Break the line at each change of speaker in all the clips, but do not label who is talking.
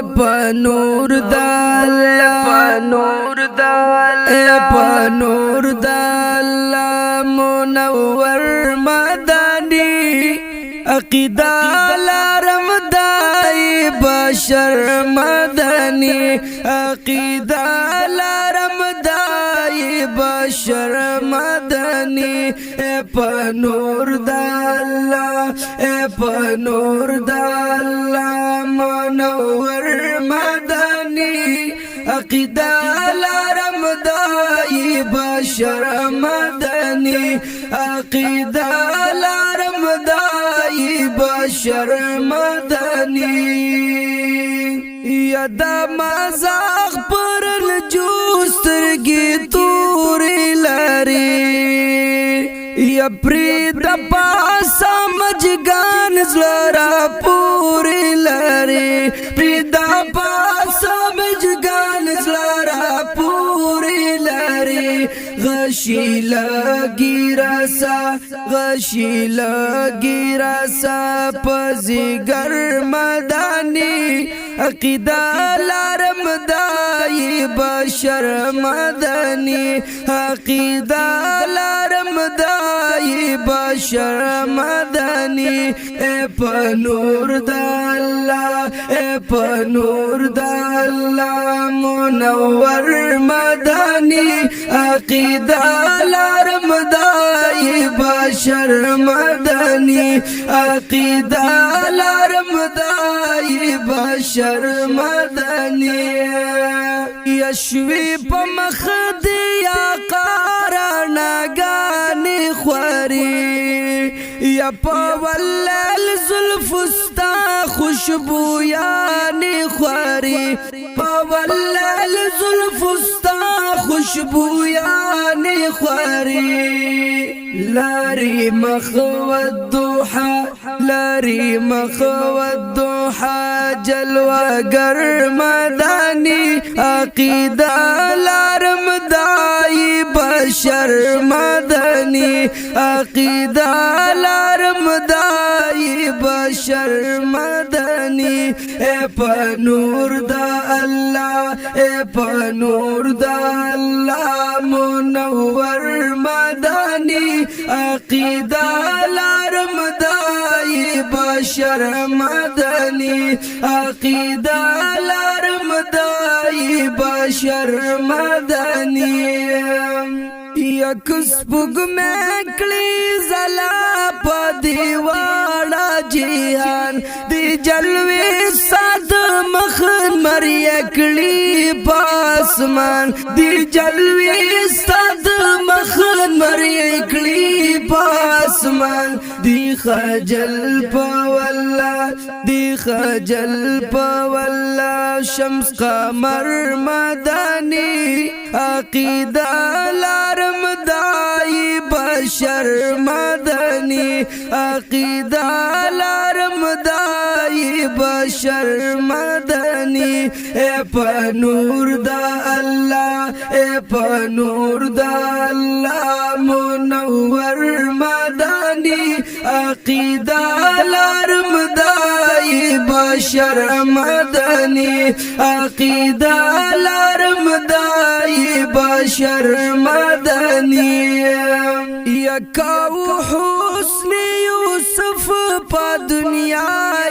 پنور دال منور مدنی عقیدہ لارم دای بشر مدنی عقیدہ لارم دای بشر مدنی پنور دال منور مدنی عقیدہ لارم دای بشر مدنی عقیدہ لارم دای بشر مدنی یدا مزاق پر الجوسترگی توری لاری یا پرید پاسا مجگان زلرا پوری لاری پرید پاسا مجگان زلرا پوری لاری غشی لگی رسا پزیگر مدنی عقیدہ لارم دای بشر مدنی عقیدہ لارم دای بشر مدنی پنور دال منور مدنی عقیدہ لارم دای بشر مدنی عقیدہ لارم دای بشر مدنی یشوی پا مخدی یا قارانگانی خوری یا پا واللیل زلفستا خوشبویانی خوری پا واللیل زلفستا خوشبویانی خوری لاری مخوت دوحا جلوہ گر مدنی عقیدہ لارم دای بشر مدنی عقیدہ لارم دای بشر مدنی پنور دا اللہ منور مدنی عقیدہ لارم دای بشر مدنی عقیدہ لارم دای بشر مدنی یک سپوږ مکلی زلا پا دیوالا جیان دی جلوی ساد مخن مریکلی پاسمان دی جلوی ساد مخن مریکلی پاسمان دی خجل پا واللہ شمس قمر مدنی عقیدہ لارم دای بشر مدنی عقیدہ لارم دای بشر مدنی پنور دا اللہ منور مدنی عقیدہ لارم دای بشر مدنی عقیدہ لارم دای بشر مدنی یکاو حسن یوسف پا دنیا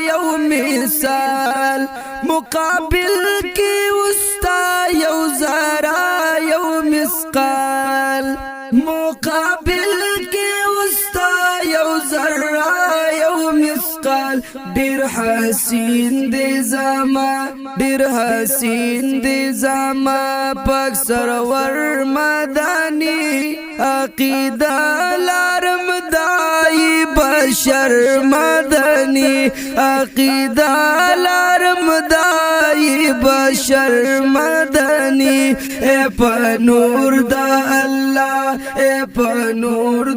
یو مثال مقابل کی وستا یو زارا یو مسقال مقابل کی وستا یو زرا یو مسقال ډیر حسین دی زما پاک سرور مدنی عقیدہ لارم دای بشر مدنی عقیدہ لارم دای بشر مدنی پنور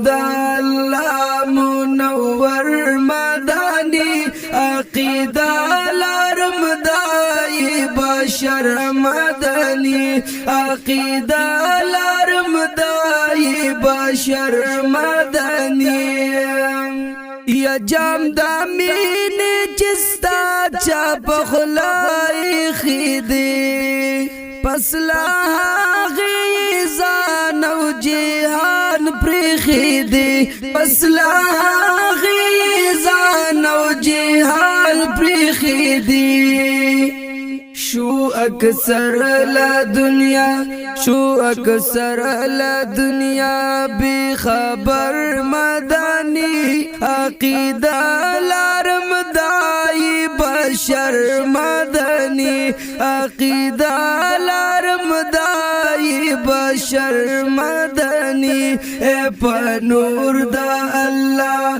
دا اللہ منور مدنی عقیدہ لارم دای بشر مدنی عقیدہ لارم دای بشر مدنی یا جام دا مین چستا چا پخ پخلای خیدی پسلا غیزان او جهان پریخیدی پسلا غیزان او جهان پریخیدی شو اکثر لا دنیا بی خبر مدانی عقیدہ لارم دائی بشر مدنی عقیدہ لارم دائی بشر مدنی اے پنور دا اللہ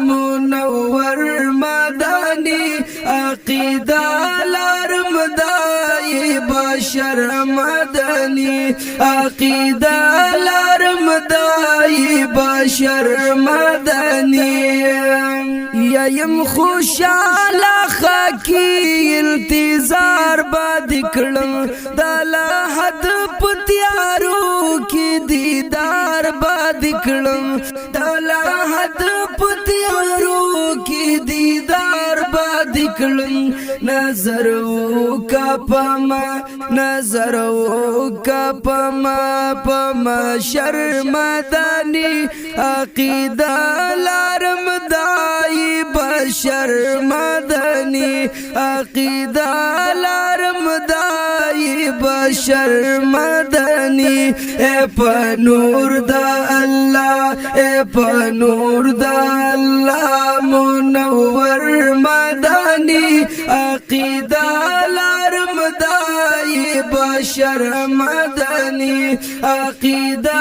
منور مدنی عقیدہ لارم دائی بشر مدنی عقیدہ لارم دائی بشر مدنی یم خوشال خاکی التزار باد کړم دلا حد پتیارو کی دیدار باد کړم دلا حد پتیارو کی دیدار باد کړم نظر کا پما شرمدانی عقیدہ لارم دائی بشر مدنی عقیدہ لارم دائی بشر مدنی اے پنور دا اللہ منور مدنی عقیدہ لارم دائی بشر مدنی عقیدہ